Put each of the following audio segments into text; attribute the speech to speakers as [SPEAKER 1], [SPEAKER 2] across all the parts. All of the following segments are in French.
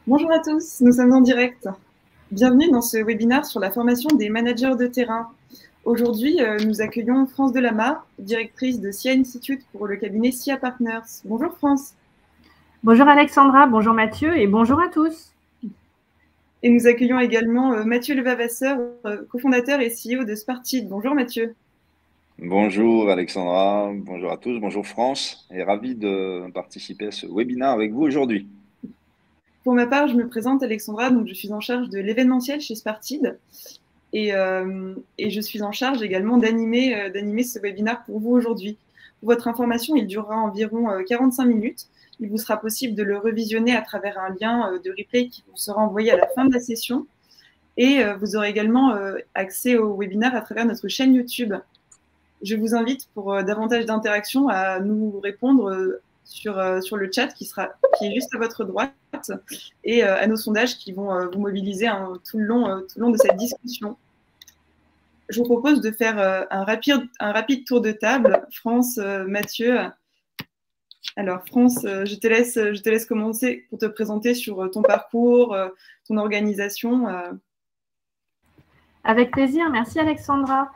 [SPEAKER 1] Bonjour à tous, nous sommes en direct. Bienvenue dans ce webinaire sur la formation des managers de terrain. Aujourd'hui, nous accueillons France Delamarre, directrice de SIA Institute pour le cabinet SIA Partners. Bonjour France.
[SPEAKER 2] Bonjour Alexandra, bonjour Mathieu et bonjour à tous.
[SPEAKER 1] Et nous accueillons également Mathieu Levavasseur, cofondateur et CEO de Spartid. Bonjour Mathieu.
[SPEAKER 3] Bonjour Alexandra, bonjour à tous, bonjour France, et ravi de participer à ce webinaire avec vous aujourd'hui.
[SPEAKER 1] Pour ma part, je me présente Alexandra, donc je suis en charge de l'événementiel chez Spartid et je suis en charge également d'animer ce webinaire pour vous aujourd'hui. Pour votre information, il durera environ 45 minutes. Il vous sera possible de le revisionner à travers un lien de replay qui vous sera envoyé à la fin de la session. Et vous aurez également accès au webinaire à travers notre chaîne YouTube. Je vous invite pour davantage d'interactions à nous répondre sur le chat qui est juste à votre droite et à nos sondages qui vont vous mobiliser tout le long de cette discussion. Je vous propose de faire un rapide tour de table. France, Mathieu. Alors France, je te laisse commencer pour te présenter sur ton parcours, ton organisation.
[SPEAKER 2] Avec plaisir, merci Alexandra.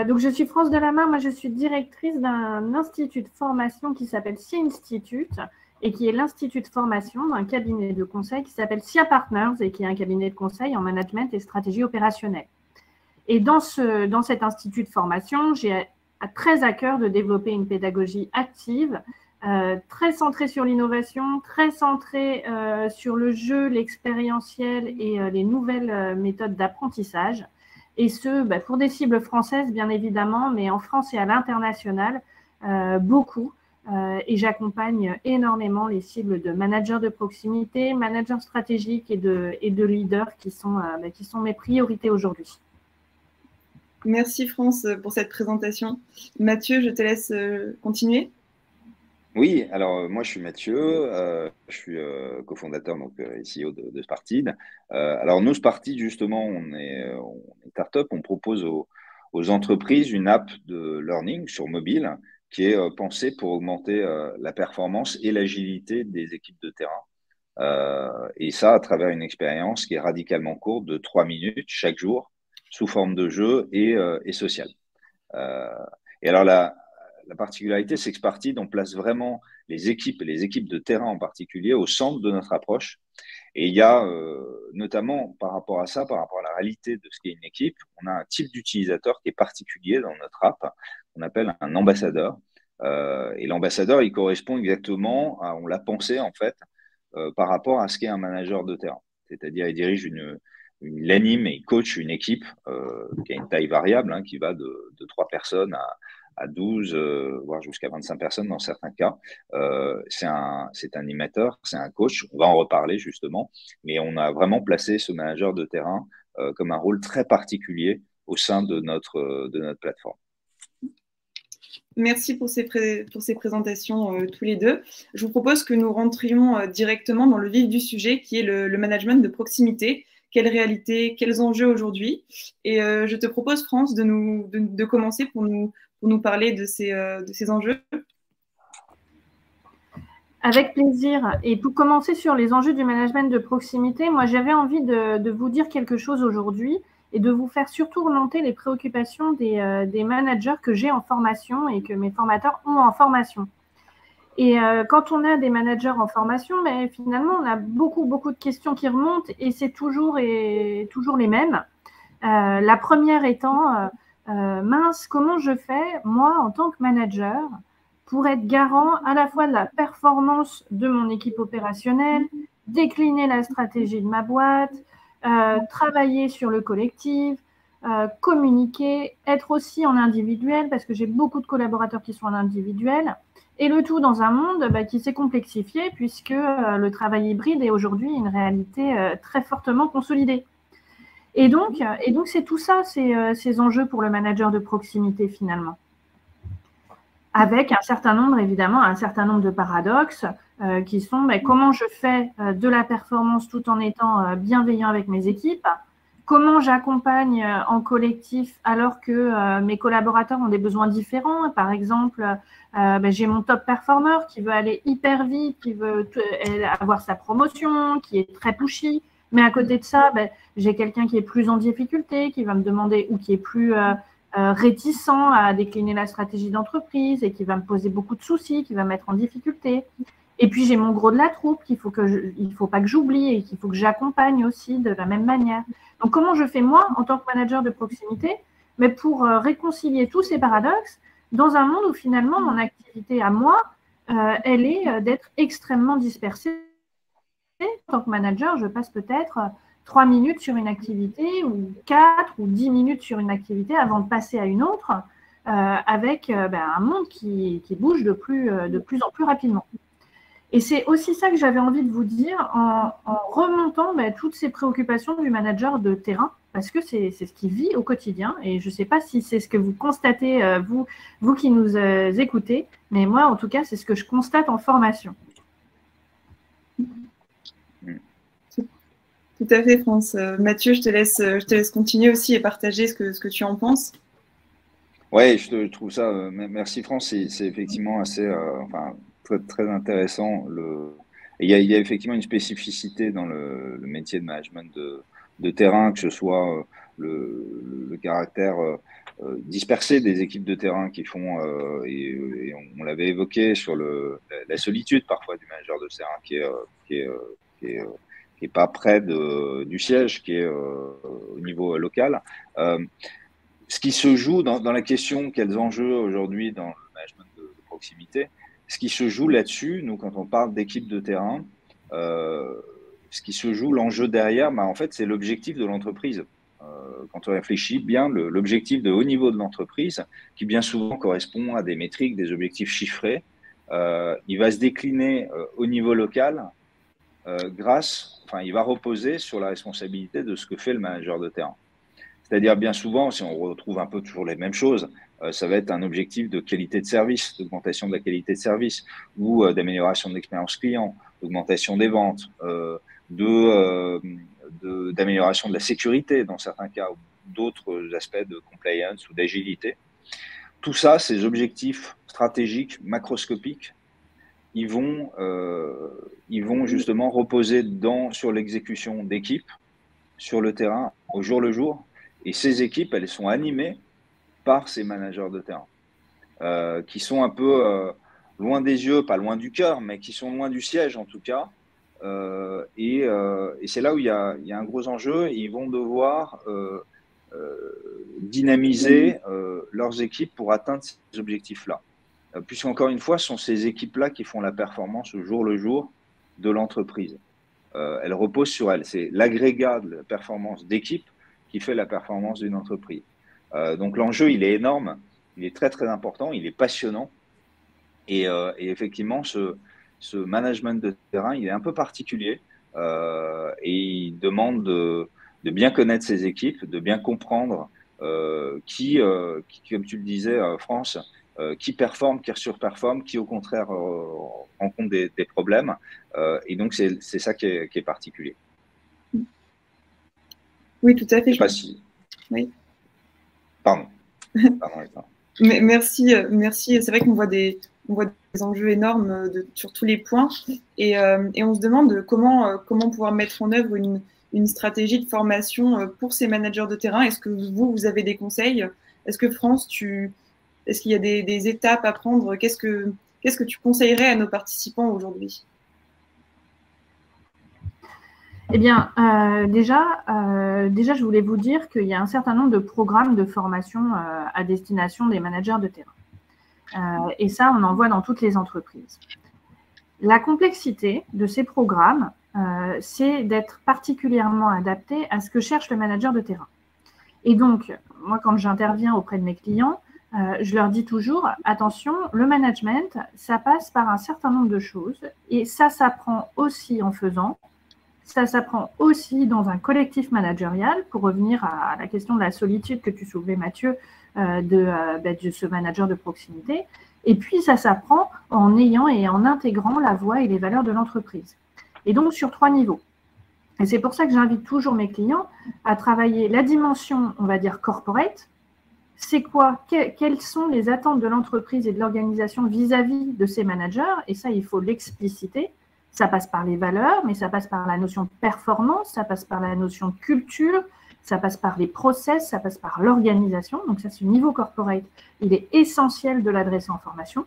[SPEAKER 2] Donc je suis France Delamarre, moi je suis directrice d'un institut de formation qui s'appelle SIA Institute et qui est l'institut de formation d'un cabinet de conseil qui s'appelle SIA Partners et qui est un cabinet de conseil en management et stratégie opérationnelle. Et dans cet institut de formation, j'ai très à cœur de développer une pédagogie active, très centrée sur l'innovation, très centrée sur le jeu, l'expérientiel et les nouvelles méthodes d'apprentissage. Et ce, pour des cibles françaises, bien évidemment, mais en France et à l'international, beaucoup. Et j'accompagne énormément les cibles de managers de proximité, managers stratégiques et de leaders qui sont mes priorités aujourd'hui.
[SPEAKER 1] Merci France pour cette présentation. Mathieu, je te laisse continuer.
[SPEAKER 3] Oui, alors moi je suis Mathieu, je suis cofondateur et CEO de Spartid. Alors nous, Spartid, justement, on est start-up, on propose aux entreprises une app de learning sur mobile qui est pensée pour augmenter la performance et l'agilité des équipes de terrain. Et ça à travers une expérience qui est radicalement courte de 3 minutes chaque jour, sous forme de jeu et social. Et alors la particularité, c'est que Spartid, on place vraiment les équipes et les équipes de terrain en particulier au centre de notre approche. Et il y a notamment par rapport à ça, par rapport à la réalité de ce qu'est une équipe, on a un type d'utilisateur qui est particulier dans notre app, qu'on appelle un ambassadeur. Et l'ambassadeur, il correspond exactement à, on l'a pensé en fait, par rapport à ce qu'est un manager de terrain. C'est-à-dire, il dirige il anime et il coach une équipe qui a une taille variable, qui va de 3 personnes à 12, voire jusqu'à 25 personnes dans certains cas. C'est un animateur, c'est un coach, on va en reparler justement, mais on a vraiment placé ce manager de terrain comme un rôle très particulier au sein de notre plateforme.
[SPEAKER 1] Merci pour ces présentations tous les deux. Je vous propose que nous rentrions directement dans le vif du sujet qui est le management de proximité. Quelle réalité, quels enjeux aujourd'hui? Et je te propose, France, de commencer pour nous parler de ces enjeux.
[SPEAKER 2] Avec plaisir. Et pour commencer sur les enjeux du management de proximité, moi j'avais envie de vous dire quelque chose aujourd'hui et de vous faire surtout remonter les préoccupations des managers que j'ai en formation et que mes formateurs ont en formation. Et quand on a des managers en formation, mais finalement, on a beaucoup de questions qui remontent et c'est toujours les mêmes. La première étant, mince, comment je fais, moi, en tant que manager, pour être garant à la fois de la performance de mon équipe opérationnelle, décliner la stratégie de ma boîte, travailler sur le collectif, communiquer, être aussi en individuel, parce que j'ai beaucoup de collaborateurs qui sont en individuel, et le tout dans un monde qui s'est complexifié, puisque le travail hybride est aujourd'hui une réalité très fortement consolidée. Et donc c'est tout ça, ces enjeux pour le manager de proximité finalement. Avec un certain nombre de paradoxes qui sont comment je fais de la performance tout en étant bienveillant avec mes équipes, comment j'accompagne en collectif alors que mes collaborateurs ont des besoins différents, par exemple J'ai mon top performer qui veut aller hyper vite, qui veut avoir sa promotion, qui est très pushy. Mais à côté de ça, j'ai quelqu'un qui est plus en difficulté, qui va me demander ou qui est plus réticent à décliner la stratégie d'entreprise et qui va me poser beaucoup de soucis, qui va me mettre en difficulté. Et puis, j'ai mon gros de la troupe il ne faut pas que j'oublie et qu'il faut que j'accompagne aussi de la même manière. Donc, comment je fais moi, en tant que manager de proximité, mais pour réconcilier tous ces paradoxes dans un monde où finalement, mon activité à moi, elle est d'être extrêmement dispersée. En tant que manager, je passe peut-être 3 minutes sur une activité ou 4 ou 10 minutes sur une activité avant de passer à une autre avec un monde qui bouge de plus en plus rapidement. Et c'est aussi ça que j'avais envie de vous dire en remontant toutes ces préoccupations du manager de terrain, parce que c'est ce qu'il vit au quotidien. Et je ne sais pas si c'est ce que vous constatez, vous qui nous écoutez, mais moi, en tout cas, c'est ce que je constate en formation.
[SPEAKER 1] Tout à fait, France. Mathieu, je te laisse continuer aussi et partager ce que tu en penses.
[SPEAKER 3] Oui, je trouve ça. Merci, France. C'est effectivement assez, très, très intéressant. Il y a effectivement une spécificité dans le métier de management de terrain, que ce soit le caractère dispersé des équipes de terrain qui font, et on l'avait évoqué sur la solitude parfois du manager de terrain qui est pas près du siège, qui est au niveau local. Ce qui se joue dans la question quels enjeux aujourd'hui dans le management de proximité, ce qui se joue là-dessus, nous quand on parle d'équipe de terrain, ce qui se joue, l'enjeu derrière, en fait c'est l'objectif de l'entreprise. Quand on réfléchit bien, l'objectif de haut niveau de l'entreprise, qui bien souvent correspond à des métriques, des objectifs chiffrés, il va se décliner au niveau local il va reposer sur la responsabilité de ce que fait le manager de terrain. C'est-à-dire, bien souvent, si on retrouve un peu toujours les mêmes choses, ça va être un objectif de qualité de service, d'augmentation de la qualité de service, ou d'amélioration de l'expérience client, d'augmentation des ventes, d'amélioration de la sécurité dans certains cas, ou d'autres aspects de compliance ou d'agilité. Tout ça, ces objectifs stratégiques, macroscopiques, ils vont justement reposer sur l'exécution d'équipes sur le terrain au jour le jour. Et ces équipes, elles sont animées par ces managers de terrain qui sont un peu loin des yeux, pas loin du cœur, mais qui sont loin du siège en tout cas. Et c'est là où il y a un gros enjeu. Ils vont devoir dynamiser leurs équipes pour atteindre ces objectifs-là. Puisqu'encore une fois, ce sont ces équipes-là qui font la performance au jour le jour de l'entreprise. Elles reposent sur elles. C'est l'agrégat de la performance d'équipe qui fait la performance d'une entreprise. Donc l'enjeu, il est énorme, il est très très important, il est passionnant. Et effectivement, ce management de terrain, il est un peu particulier et il demande de bien connaître ses équipes, de bien comprendre qui, comme tu le disais, France, qui performe, qui surperforme, qui au contraire rencontre des problèmes. Et donc, c'est ça qui est particulier.
[SPEAKER 1] Oui, tout à fait.
[SPEAKER 3] Je sais pas si...
[SPEAKER 1] Oui.
[SPEAKER 3] Pardon.
[SPEAKER 1] Mais merci. C'est vrai qu'on voit des enjeux énormes sur tous les points. Et on se demande comment pouvoir mettre en œuvre une stratégie de formation pour ces managers de terrain. Est-ce que vous avez des conseils? Est-ce que France, est-ce qu'il y a des étapes à prendre? Qu'est-ce que tu conseillerais à nos participants aujourd'hui?
[SPEAKER 2] Eh bien, déjà, je voulais vous dire qu'il y a un certain nombre de programmes de formation à destination des managers de terrain. Et ça, on en voit dans toutes les entreprises. La complexité de ces programmes, c'est d'être particulièrement adapté à ce que cherche le manager de terrain. Et donc, moi, quand j'interviens auprès de mes clients, je leur dis toujours, attention, le management, ça passe par un certain nombre de choses et ça s'apprend aussi en faisant. Ça s'apprend aussi dans un collectif managérial, pour revenir à la question de la solitude que tu soulevais, Mathieu, de ce manager de proximité. Et puis, ça s'apprend en ayant et en intégrant la voix et les valeurs de l'entreprise. Et donc, sur 3 niveaux. Et c'est pour ça que j'invite toujours mes clients à travailler la dimension, on va dire, corporate, c'est quoi, quelles sont les attentes de l'entreprise et de l'organisation vis-à-vis de ces managers, et ça, il faut l'expliciter. Ça passe par les valeurs, mais ça passe par la notion de performance, ça passe par la notion de culture, ça passe par les process, ça passe par l'organisation. Donc ça, c'est le niveau corporate. Il est essentiel de l'adresser en formation.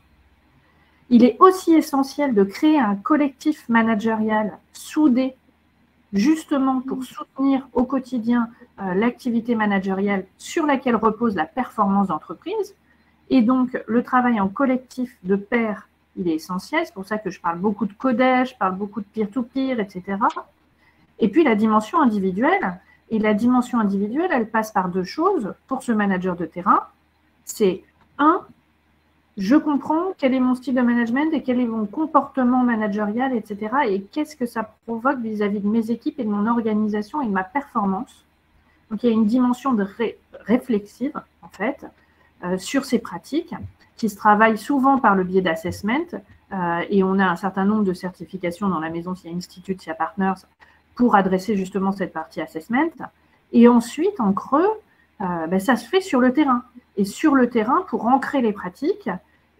[SPEAKER 2] Il est aussi essentiel de créer un collectif managérial soudé, justement pour soutenir au quotidien l'activité managériale sur laquelle repose la performance d'entreprise. Et donc, le travail en collectif de pairs, il est essentiel. C'est pour ça que je parle beaucoup de codage, je parle beaucoup de peer-to-peer, etc. Et puis, la dimension individuelle. Et la dimension individuelle, elle passe par deux choses pour ce manager de terrain. C'est un, je comprends quel est mon style de management et quel est mon comportement managérial, etc. Et qu'est-ce que ça provoque vis-à-vis de mes équipes et de mon organisation et de ma performance. Donc, il y a une dimension de réflexive, en fait, sur ces pratiques qui se travaillent souvent par le biais d'assessment. Et on a un certain nombre de certifications dans la maison, s'il y a Institute, s'il y a Partners, pour adresser justement cette partie assessment. Et ensuite, en creux, ça se fait sur le terrain. Et sur le terrain, pour ancrer les pratiques,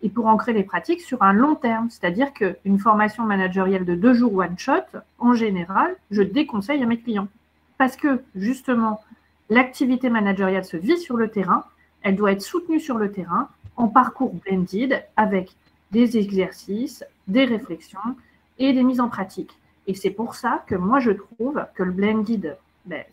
[SPEAKER 2] et pour ancrer les pratiques sur un long terme. C'est-à-dire qu'une formation managériale de 2 jours one-shot, en général, je déconseille à mes clients. Parce que, justement, l'activité managériale se vit sur le terrain, elle doit être soutenue sur le terrain, en parcours blended, avec des exercices, des réflexions et des mises en pratique. Et c'est pour ça que moi, je trouve que le blended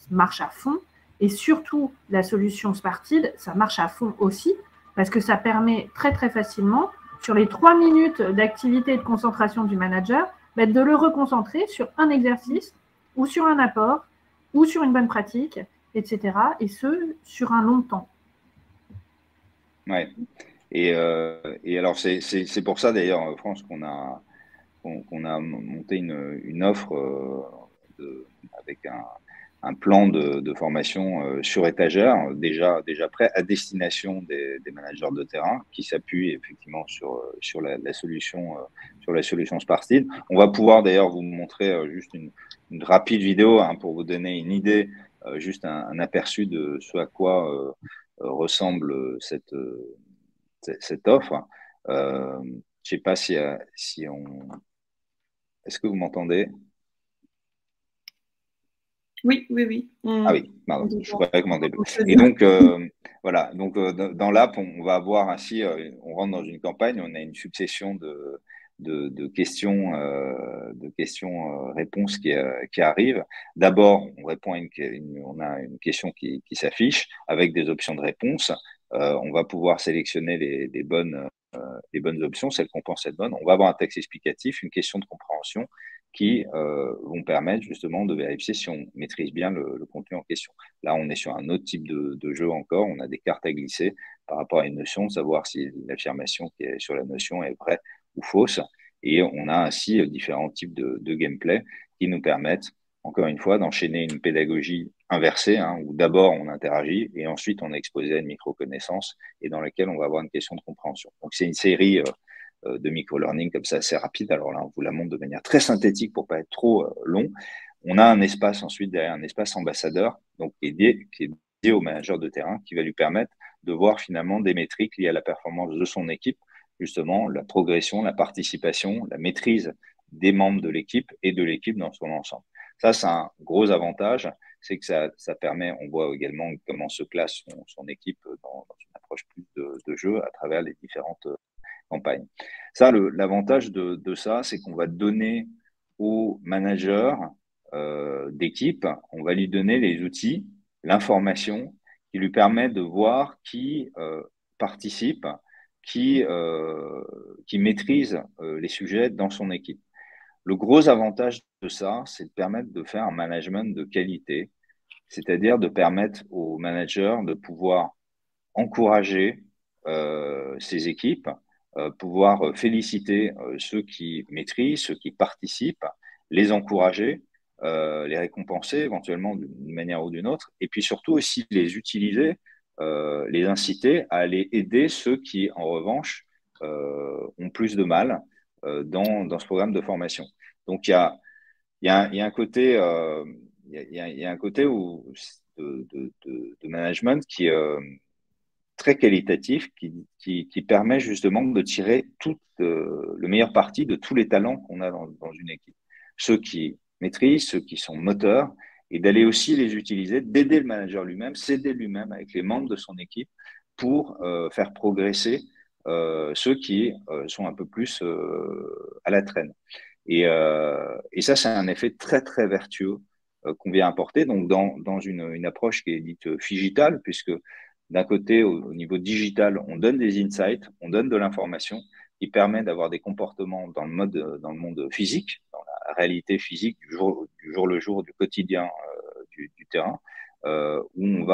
[SPEAKER 2] marche à fond, et surtout, la solution Spartid, ça marche à fond aussi, parce que ça permet très, très facilement, sur les 3 minutes d'activité et de concentration du manager, de le reconcentrer sur un exercice ou sur un apport ou sur une bonne pratique, etc. Et ce, sur un long temps.
[SPEAKER 3] Ouais. Et alors, c'est pour ça, d'ailleurs, France, qu'on a monté une offre avec un plan de formation sur étagère, déjà prêt à destination des managers de terrain qui s'appuient effectivement sur la solution Spartid. On va pouvoir d'ailleurs vous montrer juste une rapide vidéo pour vous donner une idée, juste un aperçu de ce à quoi ressemble cette offre. Je ne sais pas si on... Est-ce que vous m'entendez?
[SPEAKER 1] Oui, oui, oui.
[SPEAKER 3] Ah oui, pardon, je croyais que m'entendez. Et donc, voilà, donc dans l'app, on va avoir ainsi, on rentre dans une campagne, on a une succession de questions-réponses qui arrivent. D'abord, on répond à on a une question qui s'affiche avec des options de réponse. On va pouvoir sélectionner les bonnes options, celles qu'on pense être bonnes. On va avoir un texte explicatif, une question de compréhension qui vont permettre justement de vérifier si on maîtrise bien le contenu en question. Là, on est sur un autre type de jeu encore. On a des cartes à glisser par rapport à une notion, savoir si l'affirmation qui est sur la notion est vraie ou fausse. Et on a ainsi différents types de gameplay qui nous permettent, encore une fois, d'enchaîner une pédagogie inversée, où d'abord on interagit et ensuite on est exposé à une micro-connaissance et dans laquelle on va avoir une question de compréhension. Donc c'est une série de micro-learning comme ça assez rapide. Alors là, on vous la montre de manière très synthétique pour pas être trop long. On a un espace ensuite derrière, un espace ambassadeur, donc qui est dédié au manager de terrain, qui va lui permettre de voir finalement des métriques liées à la performance de son équipe, justement la progression, la participation, la maîtrise des membres de l'équipe et de l'équipe dans son ensemble. Ça, c'est un gros avantage, c'est que ça permet, on voit également comment se classe son équipe dans une approche plus de jeu à travers les différentes campagne. Ça, l'avantage de ça, c'est qu'on va donner au manager d'équipe, on va lui donner les outils, l'information qui lui permet de voir qui participe, qui maîtrise les sujets dans son équipe. Le gros avantage de ça, c'est de permettre de faire un management de qualité, c'est-à-dire de permettre au manager de pouvoir encourager ses équipes, pouvoir féliciter ceux qui maîtrisent, ceux qui participent, les encourager, les récompenser éventuellement d'une manière ou d'une autre, et puis surtout aussi les utiliser, les inciter à aller aider ceux qui, en revanche, ont plus de mal dans ce programme de formation. Donc, il y a un côté, il y a un côté de management qui est très qualitatif qui permet justement de tirer tout le meilleur parti de tous les talents qu'on a dans une équipe. Ceux qui maîtrisent, ceux qui sont moteurs, et d'aller aussi les utiliser, d'aider le manager lui-même, s'aider lui-même avec les membres de son équipe pour faire progresser ceux qui sont un peu plus à la traîne. Et ça, c'est un effet très, très vertueux qu'on vient apporter donc dans une approche qui est dite digitale, puisque d'un côté, au niveau digital, on donne des insights, on donne de l'information qui permet d'avoir des comportements dans le monde physique, dans la réalité physique du jour le jour, du quotidien du terrain, où on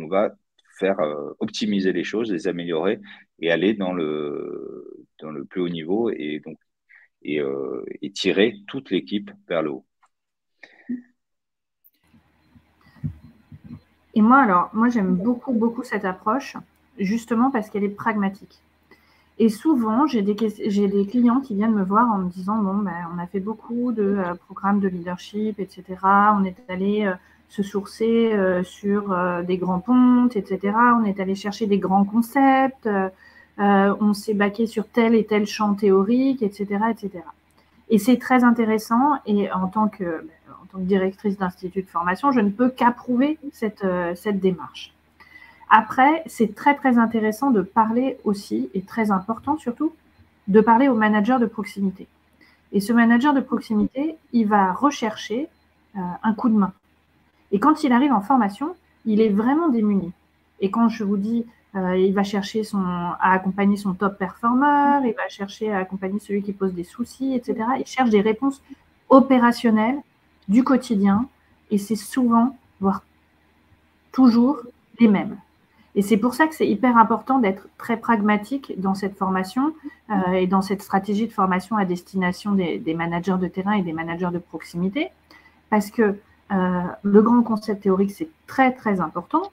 [SPEAKER 3] va faire optimiser les choses, les améliorer et aller dans le plus haut niveau et tirer toute l'équipe vers le haut.
[SPEAKER 2] Et moi, j'aime beaucoup, beaucoup cette approche, justement parce qu'elle est pragmatique. Et souvent, j'ai des clients qui viennent me voir en me disant, bon, ben, on a fait beaucoup de programmes de leadership, etc. On est allé se sourcer sur des grands pontes, etc. On est allé chercher des grands concepts. On s'est baqué sur tel et tel champ théorique, etc., etc. Et c'est très intéressant. Et en tant que directrice d'institut de formation, je ne peux qu'approuver cette démarche. Après, c'est très, très intéressant de parler aussi, et très important surtout, de parler au manager de proximité. Et ce manager de proximité, il va rechercher un coup de main. Et quand il arrive en formation, il est vraiment démuni. Et quand je vous dis, il va chercher à accompagner son top performer, il va chercher à accompagner celui qui pose des soucis, etc. Il cherche des réponses opérationnelles du quotidien, et c'est souvent, voire toujours, les mêmes. Et c'est pour ça que c'est hyper important d'être très pragmatique dans cette formation et dans cette stratégie de formation à destination des managers de terrain et des managers de proximité, parce que le grand concept théorique, c'est très, très important,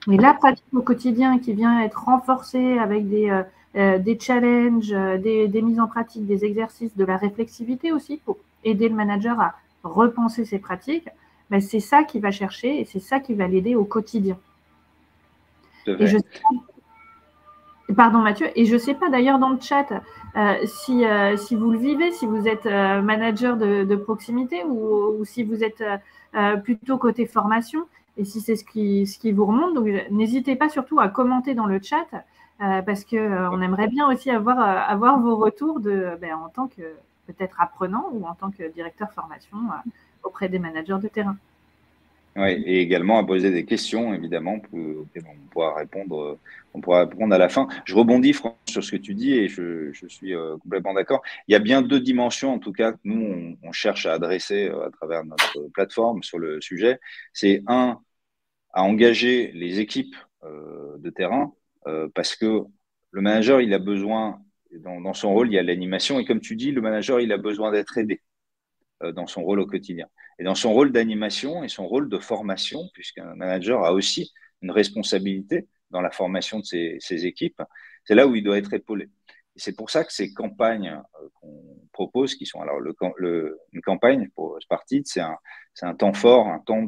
[SPEAKER 2] mais la pratique au quotidien qui vient être renforcée avec des challenges, des mises en pratique, des exercices, de la réflexivité aussi pour aider le manager à repenser ses pratiques, ben c'est ça qu'il va chercher et c'est ça qui va l'aider au quotidien. Et je sais pas, pardon Mathieu, et je ne sais pas d'ailleurs dans le chat si vous le vivez, si vous êtes manager de proximité ou si vous êtes plutôt côté formation et si c'est ce qui vous remonte. Donc n'hésitez pas surtout à commenter dans le chat parce qu'on aimerait bien aussi avoir vos retours en tant que peut-être apprenant ou en tant que directeur formation auprès des managers de terrain.
[SPEAKER 3] Oui, et également à poser des questions, évidemment, auxquelles on pourra répondre à la fin. Je rebondis, Franck, sur ce que tu dis et je suis complètement d'accord. Il y a bien deux dimensions, en tout cas, que nous, on cherche à adresser à travers notre plateforme sur le sujet. C'est à engager les équipes de terrain parce que le manager, il a besoin, dans son rôle, il y a l'animation et comme tu dis, le manager, il a besoin d'être aidé dans son rôle au quotidien. Et dans son rôle d'animation et son rôle de formation, puisqu'un manager a aussi une responsabilité dans la formation de ses équipes, c'est là où il doit être épaulé. Et c'est pour ça que ces campagnes qu'on propose, qui sont alors une campagne pour Spartid, c'est un temps fort, un temps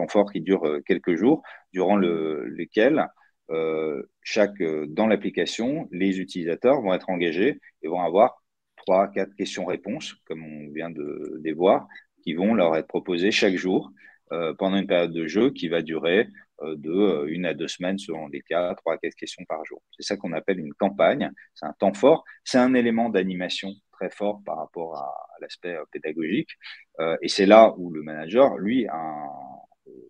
[SPEAKER 3] fort qui dure quelques jours, durant lesquels dans l'application, les utilisateurs vont être engagés et vont avoir 3, 4 questions-réponses, comme on vient de les voir, qui vont leur être proposées chaque jour pendant une période de jeu qui va durer de 1 à 2 semaines selon les cas, 3 à 4 questions par jour. C'est ça qu'on appelle une campagne. C'est un temps fort. C'est un élément d'animation très fort par rapport à l'aspect pédagogique. Et c'est là où le manager, lui,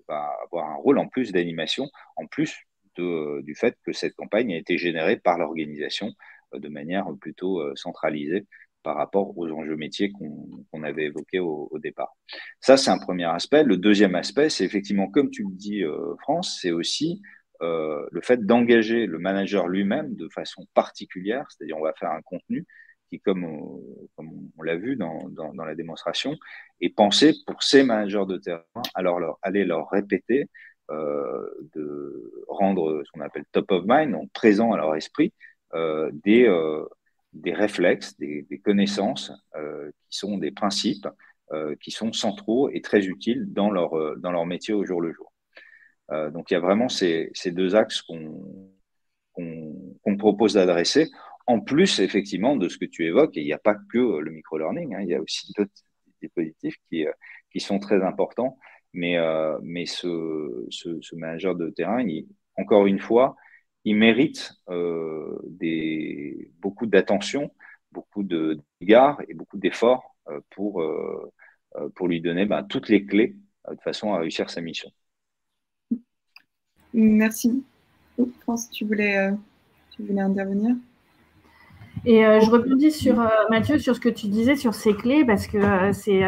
[SPEAKER 3] va avoir un rôle en plus d'animation, en plus du fait que cette campagne a été générée par l'organisation de manière plutôt centralisée par rapport aux enjeux métiers qu'on avait évoqués au départ. Ça, c'est un premier aspect. Le deuxième aspect, c'est effectivement, comme tu le dis, France, c'est aussi le fait d'engager le manager lui-même de façon particulière, c'est-à-dire on va faire un contenu qui, comme on l'a vu dans la démonstration, est pensé pour ces managers de terrain, alors aller leur répéter, de rendre ce qu'on appelle top of mind, donc présent à leur esprit, des réflexes, des connaissances qui sont des principes qui sont centraux et très utiles dans leur métier au jour le jour. Donc, il y a vraiment ces deux axes qu'on propose d'adresser. En plus, effectivement, de ce que tu évoques, et il n'y a pas que le micro-learning, hein, il y a aussi d'autres dispositifs qui sont très importants. Mais ce manager de terrain, encore une fois, il mérite beaucoup d'attention, beaucoup d'égards et beaucoup d'efforts pour lui donner toutes les clés de façon à réussir sa mission.
[SPEAKER 1] Merci. France, tu voulais intervenir?
[SPEAKER 2] Et je rebondis sur Mathieu, sur ce que tu disais sur ces clés, parce que c'est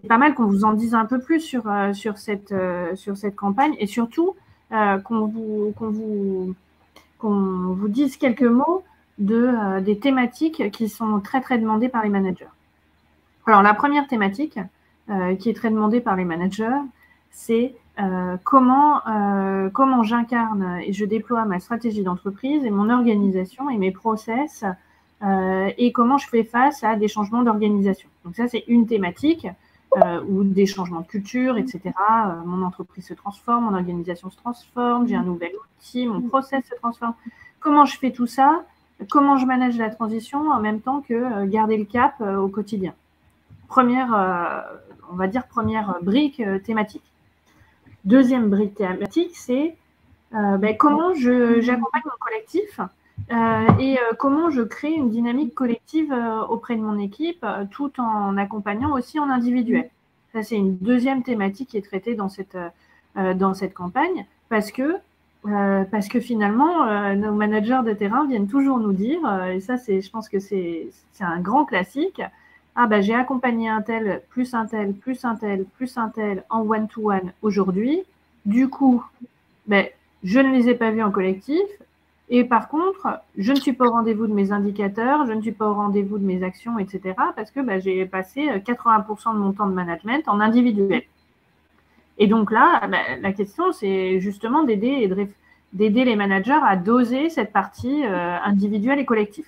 [SPEAKER 2] pas mal qu'on vous en dise un peu plus sur cette campagne, et surtout qu'on vous dise quelques mots des thématiques qui sont très très demandées par les managers. Alors la première thématique qui est très demandée par les managers, c'est comment j'incarne et je déploie ma stratégie d'entreprise et mon organisation et mes process et comment je fais face à des changements d'organisation. Donc ça, c'est une thématique ou des changements de culture, etc. Mon entreprise se transforme, mon organisation se transforme, j'ai un nouvel outil, mon process se transforme. Comment je fais tout ça? Comment je manage la transition en même temps que garder le cap au quotidien? Première brique thématique. Deuxième brique thématique, c'est comment j'accompagne mon collectif et comment je crée une dynamique collective auprès de mon équipe tout en accompagnant aussi en individuel. Ça, c'est une deuxième thématique qui est traitée dans cette campagne parce que finalement, nos managers de terrain viennent toujours nous dire, et ça, je pense que c'est un grand classique, j'ai accompagné un tel, plus un tel, plus un tel, plus un tel en one-to-one aujourd'hui. Du coup, je ne les ai pas vus en collectif. Et par contre, je ne suis pas au rendez-vous de mes indicateurs, je ne suis pas au rendez-vous de mes actions, etc. Parce que j'ai passé 80% de mon temps de management en individuel. Et donc là, la question, c'est justement d'aider les managers à doser cette partie individuelle et collective.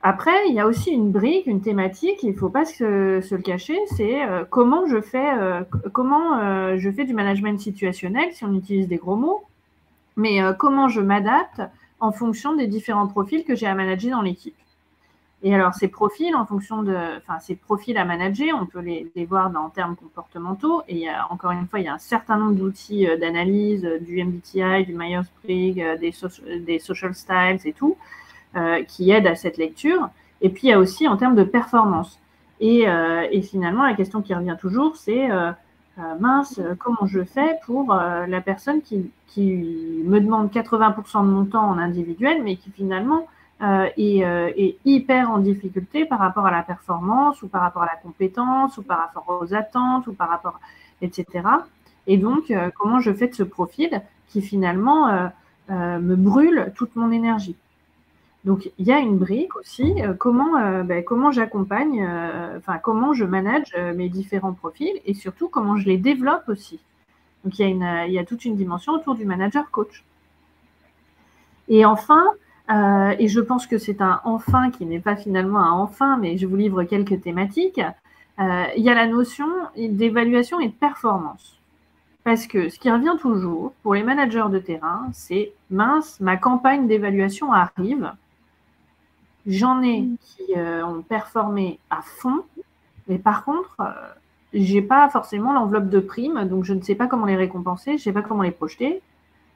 [SPEAKER 2] Après, il y a aussi une brique, une thématique, il ne faut pas se le cacher, c'est comment je fais du management situationnel, si on utilise des gros mots, mais comment je m'adapte en fonction des différents profils que j'ai à manager dans l'équipe. Et alors, ces profils, ces profils à manager, on peut les voir en termes comportementaux. Et encore une fois, il y a un certain nombre d'outils d'analyse, du MBTI, du Myers-Briggs, des social styles et tout, qui aident à cette lecture. Et puis, il y a aussi en termes de performance. Et finalement, la question qui revient toujours, c'est comment je fais pour la personne qui me demande 80% de mon temps en individuel, mais qui finalement est hyper en difficulté par rapport à la performance ou par rapport à la compétence ou par rapport aux attentes ou par rapport, etc. Et donc, comment je fais de ce profil qui finalement me brûle toute mon énergie. Donc, il y a une brique aussi, comment j'accompagne, comment je manage mes différents profils et surtout comment je les développe aussi. Donc, il y a toute une dimension autour du manager coach. Et enfin, et je pense que c'est un enfin qui n'est pas finalement un enfin, mais je vous livre quelques thématiques, il y a la notion d'évaluation et de performance. Parce que ce qui revient toujours pour les managers de terrain, c'est mince, ma campagne d'évaluation arrive. J'en ai qui ont performé à fond, mais par contre, je n'ai pas forcément l'enveloppe de primes, donc je ne sais pas comment les récompenser, je ne sais pas comment les projeter.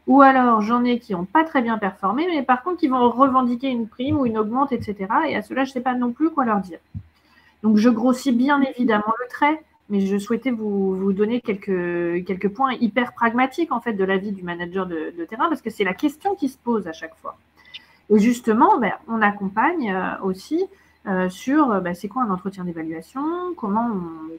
[SPEAKER 2] Ou alors, j'en ai qui n'ont pas très bien performé, mais par contre, qui vont revendiquer une prime ou une augmente, etc. Et à cela, je ne sais pas non plus quoi leur dire. Donc, je grossis bien évidemment le trait, mais je souhaitais vous donner quelques points hyper pragmatiques en fait de la vie du manager de terrain, parce que c'est la question qui se pose à chaque fois. Et justement, on accompagne aussi sur c'est quoi un entretien d'évaluation, comment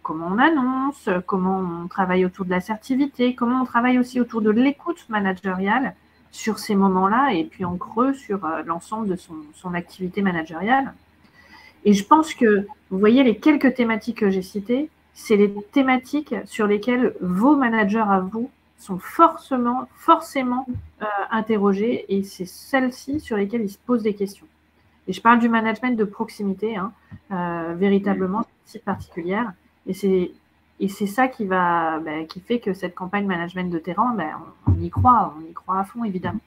[SPEAKER 2] on annonce, comment on travaille autour de l'assertivité, comment on travaille aussi autour de l'écoute managériale sur ces moments-là et puis en creux sur l'ensemble de son activité managériale. Et je pense que, vous voyez, les quelques thématiques que j'ai citées, c'est les thématiques sur lesquelles vos managers à vous sont forcément interrogés et c'est celles-ci sur lesquelles ils se posent des questions. Et je parle du management de proximité, véritablement, c'est une particulière. Et c'est Et c'est ça qui fait que cette campagne management de terrain, on y croit à fond, évidemment.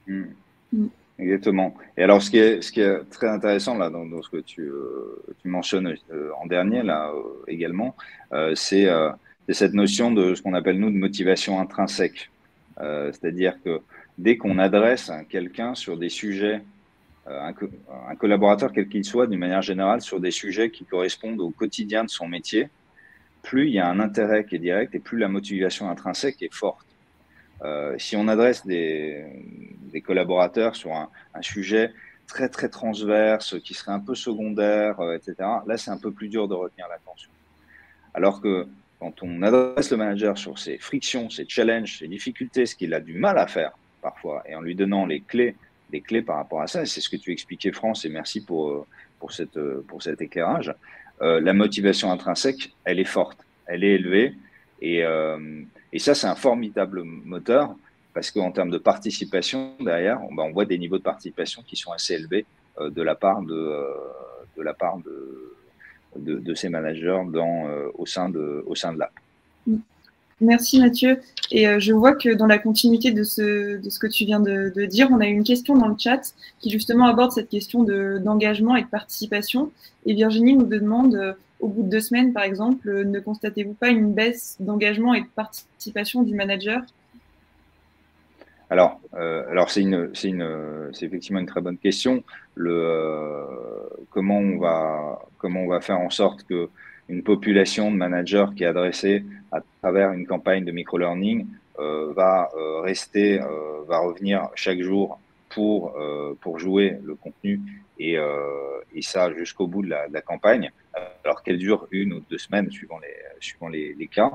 [SPEAKER 3] Exactement. Et alors, ce qui est très intéressant là dans ce que tu mentionnes en dernier là également, c'est cette notion de ce qu'on appelle nous de motivation intrinsèque. C'est-à-dire que dès qu'on adresse quelqu'un sur des sujets, un collaborateur quel qu'il soit, d'une manière générale, sur des sujets qui correspondent au quotidien de son métier, plus il y a un intérêt qui est direct et plus la motivation intrinsèque est forte. Si on adresse des collaborateurs sur un sujet très, très transverse, qui serait un peu secondaire, etc., là, c'est un peu plus dur de retenir l'attention. Alors que quand on adresse le manager sur ses frictions, ses challenges, ses difficultés, ce qu'il a du mal à faire parfois, et en lui donnant les clés par rapport à ça, et c'est ce que tu expliquais, France, et merci pour cet éclairage, la motivation intrinsèque, elle est forte, elle est élevée, et ça, c'est un formidable moteur parce qu'en termes de participation, derrière, on voit des niveaux de participation qui sont assez élevés de la part de ces managers au sein de l'app.
[SPEAKER 1] Merci Mathieu. Et je vois que dans la continuité de ce que tu viens de dire, on a une question dans le chat qui justement aborde cette question d'engagement et de participation. Et Virginie nous demande, au bout de 2 semaines par exemple, ne constatez-vous pas une baisse d'engagement et de participation du manager ?
[SPEAKER 3] Alors c'est effectivement une très bonne question. Comment on va faire en sorte que une population de managers qui est adressée à travers une campagne de micro-learning va revenir chaque jour pour jouer le contenu et ça jusqu'au bout de la campagne, alors qu'elle dure 1 ou 2 semaines suivant les cas.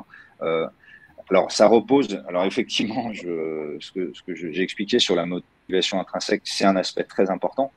[SPEAKER 3] Alors, ça repose. Alors, effectivement, ce que j'ai expliqué sur la motivation intrinsèque, c'est un aspect très important,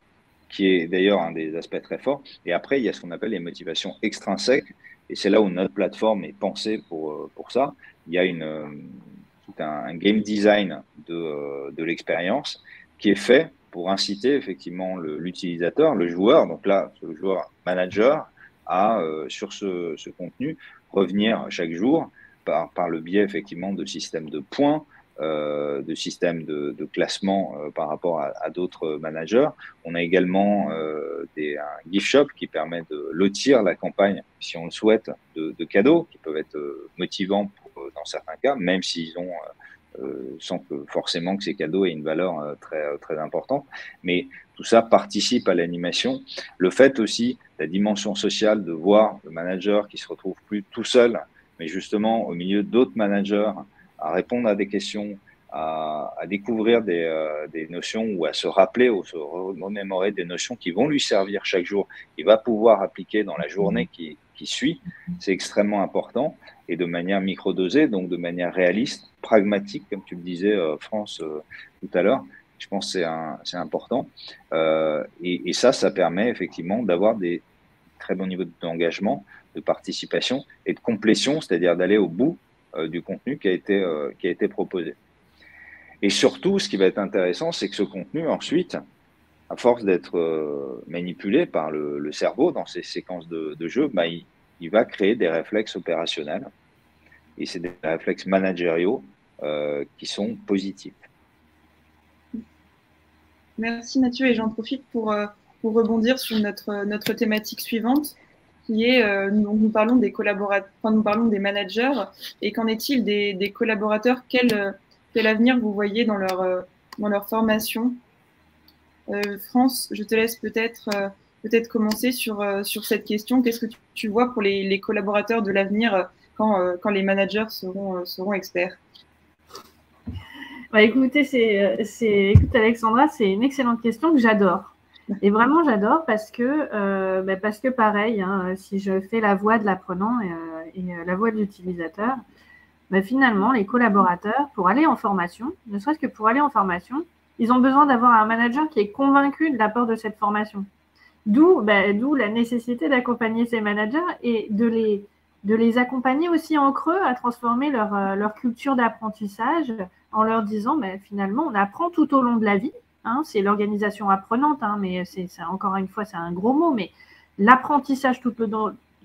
[SPEAKER 3] qui est d'ailleurs un des aspects très forts. Et après, il y a ce qu'on appelle les motivations extrinsèques. Et c'est là où notre plateforme est pensée pour ça. Il y a tout un game design de l'expérience qui est fait pour inciter effectivement l'utilisateur, le joueur, donc là, le joueur manager, à, sur ce contenu, revenir chaque jour par le biais effectivement de systèmes de points, de systèmes de classement par rapport à d'autres managers. On a également un gift shop qui permet de lotir la campagne, si on le souhaite, de cadeaux qui peuvent être motivants dans certains cas, même s'ils ont sans que forcément que ces cadeaux aient une valeur très, très importante. Mais tout ça participe à l'animation. Le fait aussi, la dimension sociale de voir le manager qui se retrouve plus tout seul, mais justement au milieu d'autres managers, à répondre à des questions, à découvrir des notions ou à se rappeler ou se remémorer des notions qui vont lui servir chaque jour, qu'il va pouvoir appliquer dans la journée qui suit, c'est extrêmement important et de manière microdosée, donc de manière réaliste, pragmatique, comme tu le disais, France, tout à l'heure. Je pense que c'est important. Et ça permet effectivement d'avoir des très bons niveaux d'engagement, de participation et de complétion, c'est-à-dire d'aller au bout du contenu qui a été proposé. Et surtout, ce qui va être intéressant, c'est que ce contenu, ensuite, à force d'être manipulé par le cerveau dans ces séquences de jeu, il va créer des réflexes opérationnels. Et c'est des réflexes managériaux qui sont positifs.
[SPEAKER 1] Merci Mathieu, et j'en profite pour rebondir sur notre thématique suivante, qui est, nous parlons des collaborateurs, nous parlons des managers, et qu'en est-il des collaborateurs? Quel avenir vous voyez dans leur formation? France, je te laisse peut-être commencer sur cette question. Qu'est-ce que tu vois pour les collaborateurs de l'avenir quand les managers seront experts?
[SPEAKER 2] Écoute Alexandra, c'est une excellente question que j'adore. Et vraiment, j'adore parce que pareil, hein, si je fais la voix de l'apprenant et la voix de l'utilisateur, finalement, les collaborateurs, pour aller en formation, ne serait-ce que pour aller en formation, ils ont besoin d'avoir un manager qui est convaincu de l'apport de cette formation. D'où la nécessité d'accompagner ces managers et de les accompagner aussi en creux à transformer leur culture d'apprentissage en leur disant finalement, on apprend tout au long de la vie. Hein, c'est l'organisation apprenante, hein, mais c'est encore une fois, c'est un gros mot, mais l'apprentissage tout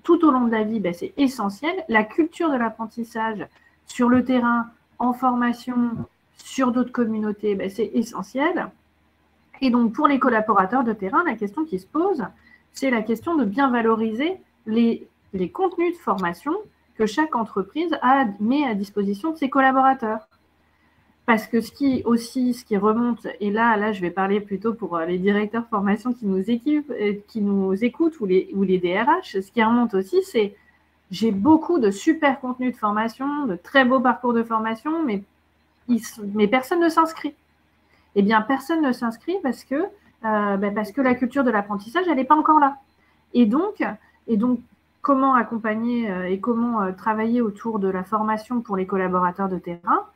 [SPEAKER 2] tout au long de la vie, ben, c'est essentiel. La culture de l'apprentissage sur le terrain, en formation, sur d'autres communautés, ben, c'est essentiel. Et donc, pour les collaborateurs de terrain, la question qui se pose, c'est la question de bien valoriser les contenus de formation que chaque entreprise met à disposition de ses collaborateurs. Parce que ce qui remonte, et là, je vais parler plutôt pour les directeurs formation qui nous écoutent ou les DRH, ce qui remonte aussi, c'est j'ai beaucoup de super contenus de formation, de très beaux parcours de formation, mais personne ne s'inscrit. Eh bien, personne ne s'inscrit parce que la culture de l'apprentissage, elle n'est pas encore là. Et donc, comment accompagner et comment travailler autour de la formation pour les collaborateurs de terrain?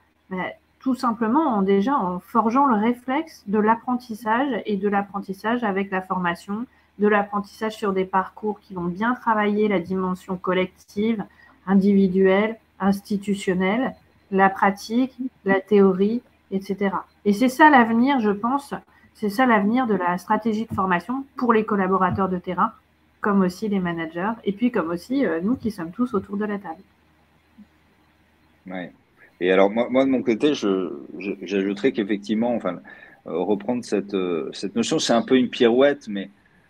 [SPEAKER 2] Tout simplement en forgeant le réflexe de l'apprentissage et de l'apprentissage avec la formation, de l'apprentissage sur des parcours qui vont bien travailler la dimension collective, individuelle, institutionnelle, la pratique, la théorie, etc. Et c'est ça l'avenir, je pense, c'est ça l'avenir de la stratégie de formation pour les collaborateurs de terrain, comme aussi les managers, et puis comme aussi nous qui sommes tous autour de la table.
[SPEAKER 3] Ouais. Et alors, moi de mon côté, j'ajouterais qu'effectivement, reprendre cette notion, c'est un peu une pirouette, mais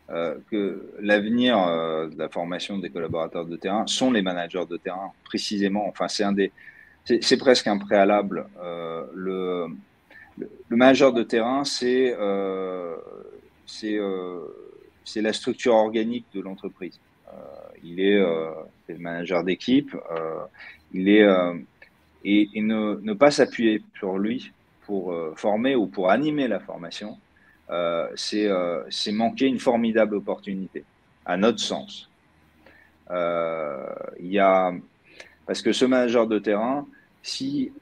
[SPEAKER 3] que l'avenir de la formation des collaborateurs de terrain sont les managers de terrain, précisément. Enfin, c'est presque un préalable. Le manager de terrain, c'est la structure organique de l'entreprise. C'est le manager d'équipe. Et ne pas s'appuyer sur lui pour former ou pour animer la formation, c'est manquer une formidable opportunité, à notre sens. Parce que ce manager de terrain, si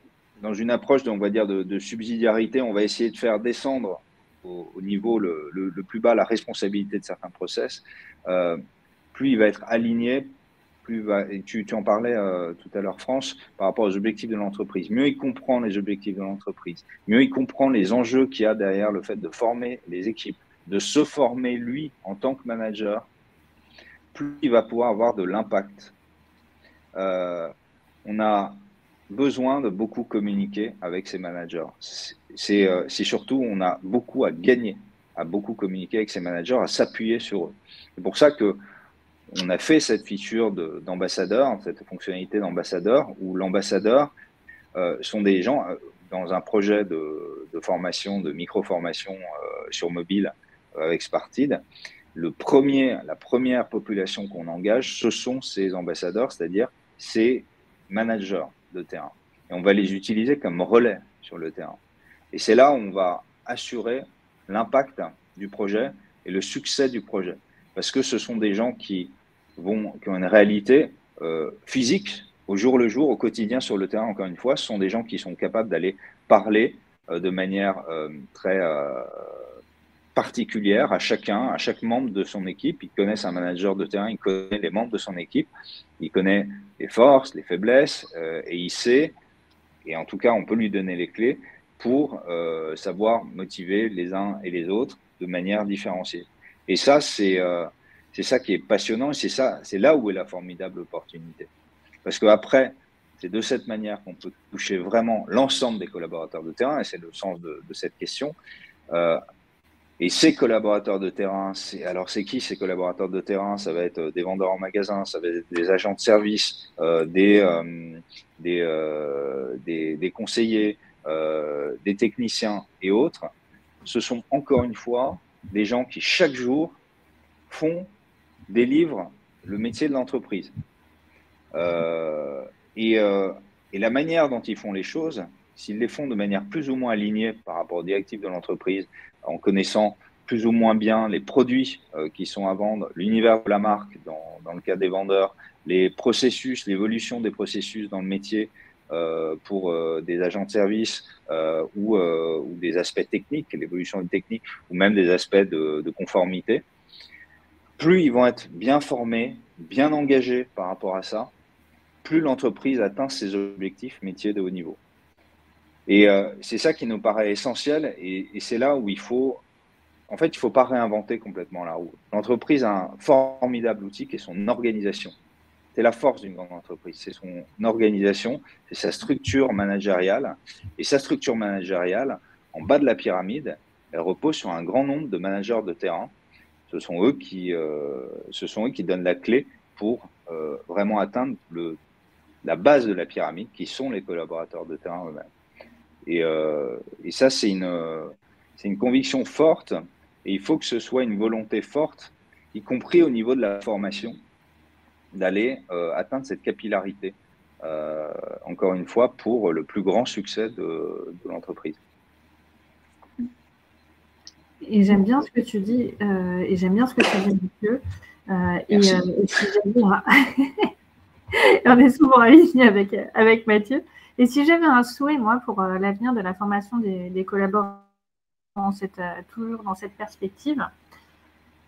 [SPEAKER 3] dans une approche, on va dire, de subsidiarité, on va essayer de faire descendre au niveau le plus bas la responsabilité de certains process, plus il va être aligné, et tu en parlais tout à l'heure, France, par rapport aux objectifs de l'entreprise. Mieux il comprend les objectifs de l'entreprise, mieux il comprend les enjeux qu'il y a derrière le fait de former les équipes, de se former lui en tant que manager, plus il va pouvoir avoir de l'impact. On a besoin de beaucoup communiquer avec ses managers. C'est surtout, on a beaucoup à gagner, à beaucoup communiquer avec ses managers, à s'appuyer sur eux. C'est pour ça que on a fait cette feature d'ambassadeur, cette fonctionnalité d'ambassadeur, où l'ambassadeur sont des gens dans un projet de formation, de micro-formation sur mobile avec Spartid. La première population qu'on engage, ce sont ces ambassadeurs, c'est-à-dire ces managers de terrain. Et on va les utiliser comme relais sur le terrain. Et c'est là où on va assurer l'impact du projet et le succès du projet. Parce que ce sont des gens qui ont une réalité physique au jour le jour, au quotidien sur le terrain, encore une fois. Ce sont des gens qui sont capables d'aller parler de manière très particulière à chaque membre de son équipe. Ils connaissent un manager de terrain, il connaît les membres de son équipe, il connaît les forces, les faiblesses, et il sait, et en tout cas on peut lui donner les clés pour savoir motiver les uns et les autres de manière différenciée. Et ça, c'est ça qui est passionnant, et c'est là où est la formidable opportunité. Parce qu'après, c'est de cette manière qu'on peut toucher vraiment l'ensemble des collaborateurs de terrain, et c'est le sens de cette question. Et ces collaborateurs de terrain, c'est qui ces collaborateurs de terrain? Ça va être des vendeurs en magasin, ça va être des agents de service, des conseillers, des techniciens et autres. Ce sont encore une fois des gens qui chaque jour délivrent le métier de l'entreprise. Et la manière dont ils font les choses, s'ils les font de manière plus ou moins alignée par rapport aux directives de l'entreprise, en connaissant plus ou moins bien les produits qui sont à vendre, l'univers de la marque dans le cas des vendeurs, les processus, l'évolution des processus dans le métier pour des agents de service ou des aspects techniques, l'évolution des techniques ou même des aspects de conformité, plus ils vont être bien formés, bien engagés par rapport à ça, plus l'entreprise atteint ses objectifs métiers de haut niveau. Et c'est ça qui nous paraît essentiel, et c'est là où il faut pas réinventer complètement la roue. L'entreprise a un formidable outil qui est son organisation. c'est la force d'une grande entreprise, c'est son organisation, c'est sa structure managériale. Et sa structure managériale, en bas de la pyramide, elle repose sur un grand nombre de managers de terrain. Ce sont eux qui donnent la clé pour vraiment atteindre la base de la pyramide, qui sont les collaborateurs de terrain eux-mêmes. Et ça, c'est une conviction forte, et il faut que ce soit une volonté forte, y compris au niveau de la formation, d'aller atteindre cette capillarité, encore une fois, pour le plus grand succès de l'entreprise.
[SPEAKER 2] Et j'aime bien ce que tu dis, et j'aime bien ce que tu dis, Mathieu. Et si j'avais on est souvent alignés avec Mathieu. Et si j'avais un souhait, moi, pour l'avenir de la formation des collaborateurs, toujours dans cette perspective,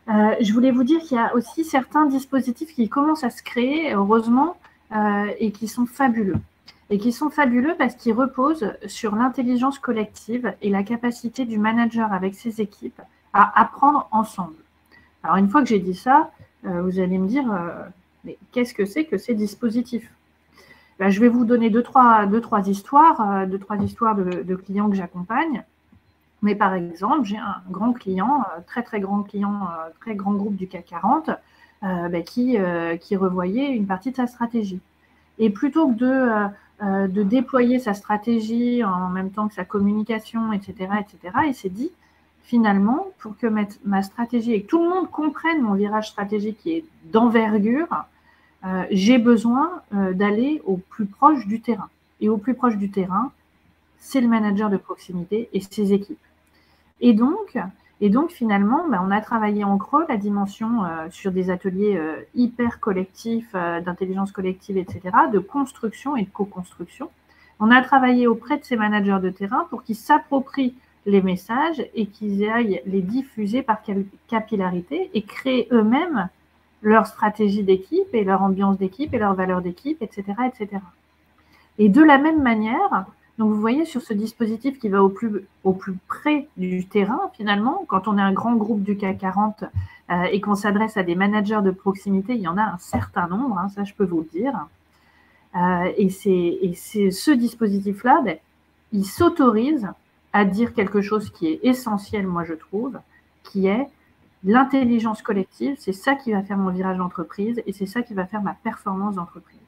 [SPEAKER 2] je voulais vous dire qu'il y a aussi certains dispositifs qui commencent à se créer, heureusement, et qui sont fabuleux. Et qui sont fabuleux parce qu'ils reposent sur l'intelligence collective et la capacité du manager avec ses équipes à apprendre ensemble. Alors, une fois que j'ai dit ça, vous allez me dire, mais qu'est-ce que c'est que ces dispositifs? Ben, je vais vous donner deux, trois histoires de clients que j'accompagne. Mais par exemple, j'ai un grand client, très grand client, très grand groupe du CAC 40, qui revoyait une partie de sa stratégie. Et plutôt que de déployer sa stratégie en même temps que sa communication, etc., il s'est dit, finalement, pour que ma stratégie et que tout le monde comprenne mon virage stratégique qui est d'envergure, j'ai besoin d'aller au plus proche du terrain. Et au plus proche du terrain, c'est le manager de proximité et ses équipes. Et donc finalement, on a travaillé en creux la dimension sur des ateliers hyper collectifs, d'intelligence collective, etc., de construction et de co-construction. On a travaillé auprès de ces managers de terrain pour qu'ils s'approprient les messages et qu'ils aillent les diffuser par capillarité et créer eux-mêmes leur stratégie d'équipe et leur ambiance d'équipe et leurs valeurs d'équipe, etc., etc. Et de la même manière, donc vous voyez sur ce dispositif qui va au plus près du terrain, finalement, quand on est un grand groupe du CAC 40 et qu'on s'adresse à des managers de proximité, il y en a un certain nombre, hein, ça je peux vous le dire. Et c'est ce dispositif-là, il s'autorise à dire quelque chose qui est essentiel, moi je trouve, qui est l'intelligence collective, c'est ça qui va faire mon virage d'entreprise et c'est ça qui va faire ma performance d'entreprise.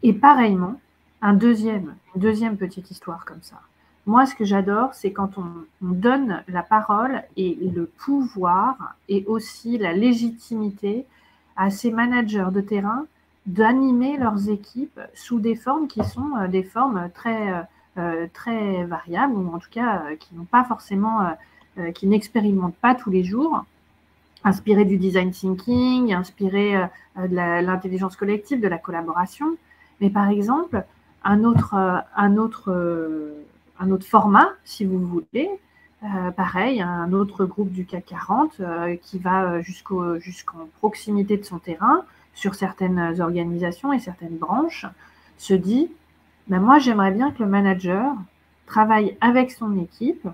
[SPEAKER 2] Et pareillement, une deuxième petite histoire comme ça. Moi, ce que j'adore, c'est quand on donne la parole et le pouvoir et aussi la légitimité à ces managers de terrain d'animer leurs équipes sous des formes qui sont des formes très variables, ou en tout cas qui n'ont pas forcément, qui n'expérimentent pas tous les jours, inspirées du design thinking, inspirées de l'intelligence collective, de la collaboration. Mais par exemple, un autre format, si vous voulez, pareil, un autre groupe du CAC 40 qui va jusqu'en proximité de son terrain, sur certaines organisations et certaines branches, se dit, moi j'aimerais bien que le manager travaille avec son équipe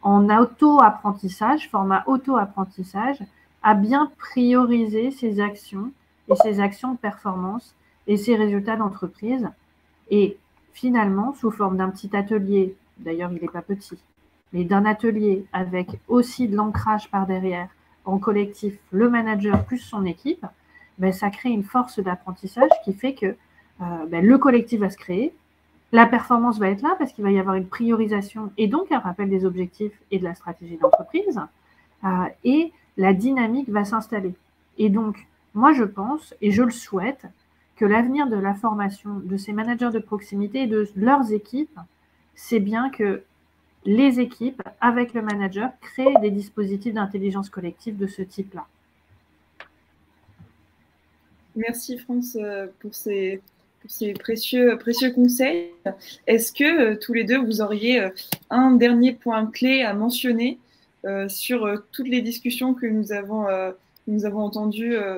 [SPEAKER 2] en auto-apprentissage, format auto-apprentissage, à bien prioriser ses actions et ses actions de performance et ses résultats d'entreprise. Et finalement, sous forme d'un petit atelier, d'ailleurs il n'est pas petit, mais d'un atelier avec aussi de l'ancrage par derrière, en collectif, le manager plus son équipe, ça crée une force d'apprentissage qui fait que le collectif va se créer, la performance va être là parce qu'il va y avoir une priorisation et donc un rappel des objectifs et de la stratégie d'entreprise, et la dynamique va s'installer. Et donc, moi je pense, et je le souhaite, que l'avenir de la formation de ces managers de proximité et de leurs équipes, c'est bien que les équipes, avec le manager, créent des dispositifs d'intelligence collective de ce type-là.
[SPEAKER 1] Merci France pour ces précieux conseils. Est-ce que tous les deux, vous auriez un dernier point clé à mentionner sur toutes les discussions que nous avons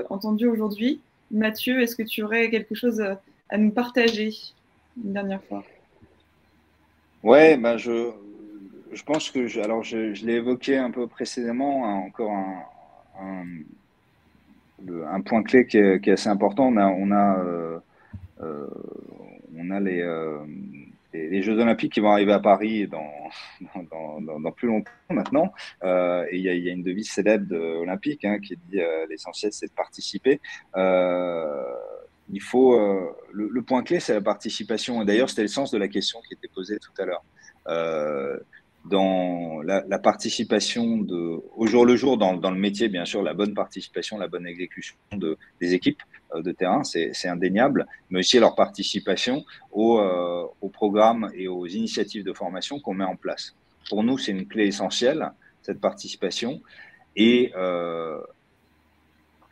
[SPEAKER 1] entendues aujourd'hui? Mathieu, est-ce que tu aurais quelque chose à nous partager une dernière fois?
[SPEAKER 3] Ouais, je pense que je l'ai évoqué un peu précédemment, encore un point clé qui est assez important. On a les Jeux Olympiques qui vont arriver à Paris dans plus longtemps maintenant. Et il y a une devise célèbre olympique qui dit l'essentiel, c'est de participer. Il faut le point clé, c'est la participation. Et d'ailleurs, c'était le sens de la question qui était posée tout à l'heure. Dans la participation au jour le jour dans le métier, bien sûr, la bonne participation, la bonne exécution des équipes de terrain, c'est indéniable, mais aussi leur participation aux programmes et aux initiatives de formation qu'on met en place. Pour nous, c'est une clé essentielle, cette participation. Et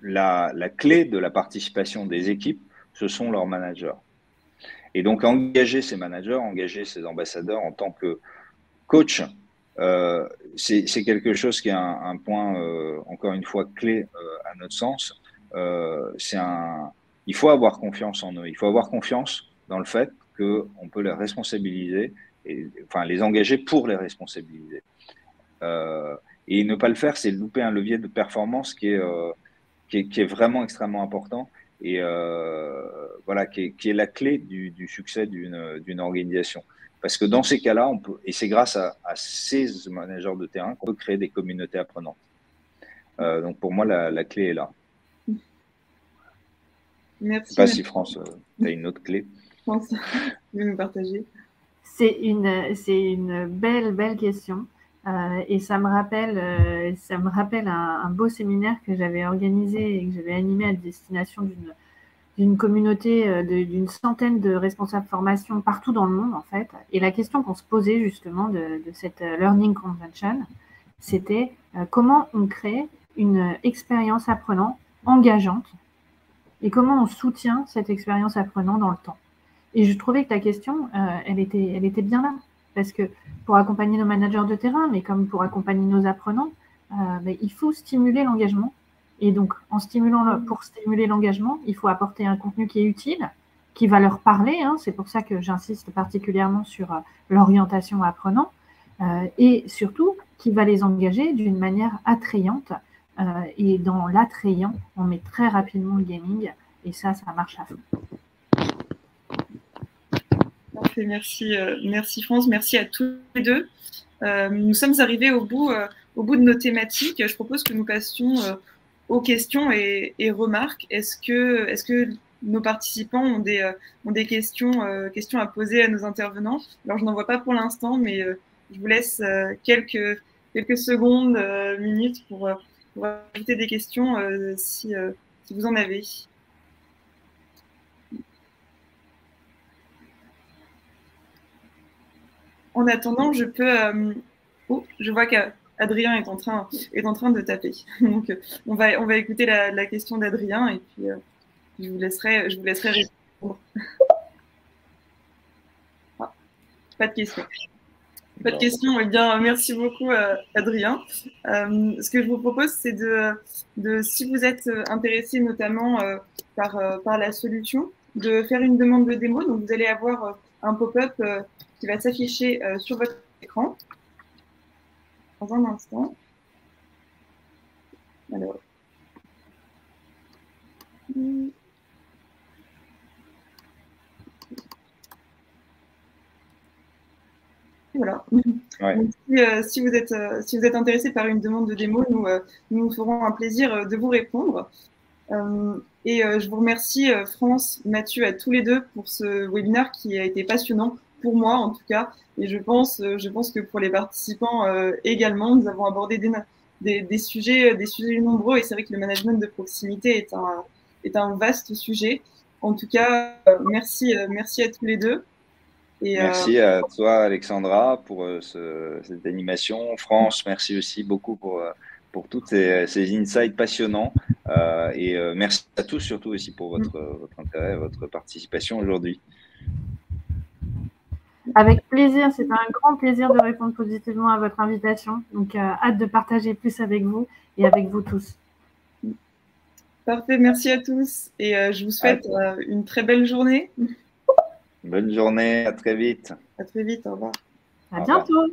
[SPEAKER 3] la clé de la participation des équipes, ce sont leurs managers. Et donc, engager ces managers, engager ces ambassadeurs en tant que coach, c'est quelque chose qui est un point, encore une fois, clé à notre sens. Il faut avoir confiance en eux. Il faut avoir confiance dans le fait qu'on peut les responsabiliser, enfin les engager pour les responsabiliser. Et ne pas le faire, c'est louper un levier de performance qui est vraiment extrêmement important et voilà, qui est la clé du succès d'une organisation. Parce que dans ces cas-là, et c'est grâce à ces managers de terrain qu'on peut créer des communautés apprenantes. Donc pour moi, la clé est là.
[SPEAKER 1] Merci.
[SPEAKER 3] Je ne sais pas si France, tu as une autre clé.
[SPEAKER 1] France, tu veux nous partager?
[SPEAKER 2] C'est une belle question. Et ça me rappelle un beau séminaire que j'avais organisé et que j'avais animé à destination d'une communauté d'une centaine de responsables formation partout dans le monde, en fait. Et la question qu'on se posait justement de cette Learning Convention, c'était comment on crée une expérience apprenant engageante et comment on soutient cette expérience apprenant dans le temps. Et je trouvais que la question, elle était bien là. Parce que pour accompagner nos managers de terrain, mais comme pour accompagner nos apprenants, il faut stimuler l'engagement. Et donc, pour stimuler l'engagement, il faut apporter un contenu qui est utile, qui va leur parler. C'est pour ça que j'insiste particulièrement sur l'orientation apprenant. Et surtout, qui va les engager d'une manière attrayante. Et dans l'attrayant, on met très rapidement le gaming. Et ça marche à fond.
[SPEAKER 1] Parfait, merci France, merci à tous les deux. Nous sommes arrivés au bout de nos thématiques. Je propose que nous passions aux questions et remarques. Est-ce que nos participants ont des questions à poser à nos intervenants? Alors, je n'en vois pas pour l'instant, mais je vous laisse quelques secondes, minutes pour ajouter des questions si vous en avez. En attendant, je vois qu'Adrien est en train de taper. Donc, on va écouter la question d'Adrien et puis je vous laisserai répondre. Ah, pas de question. Pas de question. Eh bien, merci beaucoup, Adrien. Ce que je vous propose, c'est si vous êtes intéressé notamment par la solution, de faire une demande de démo. Donc, vous allez avoir un pop-up qui va s'afficher sur votre écran dans un instant. Alors. Voilà.
[SPEAKER 3] Ouais.
[SPEAKER 1] Donc, si vous êtes intéressé par une demande de démo, nous ferons un plaisir de vous répondre. Et je vous remercie, France, Mathieu, à tous les deux pour ce webinaire qui a été passionnant pour moi en tout cas, et je pense que pour les participants également. Nous avons abordé des sujets nombreux, et c'est vrai que le management de proximité est un vaste sujet. En tout cas, merci à tous les deux.
[SPEAKER 3] Et merci à toi, Alexandra, pour cette animation. France, merci aussi beaucoup pour tous ces insights passionnants. Et merci à tous, surtout aussi pour votre intérêt, votre participation aujourd'hui.
[SPEAKER 2] Avec plaisir, c'est un grand plaisir de répondre positivement à votre invitation. Donc, hâte de partager plus avec vous et avec vous tous.
[SPEAKER 1] Parfait, merci à tous. Et je vous souhaite une très belle journée.
[SPEAKER 3] Bonne journée, à très vite.
[SPEAKER 1] À très vite, au revoir.
[SPEAKER 2] À bientôt.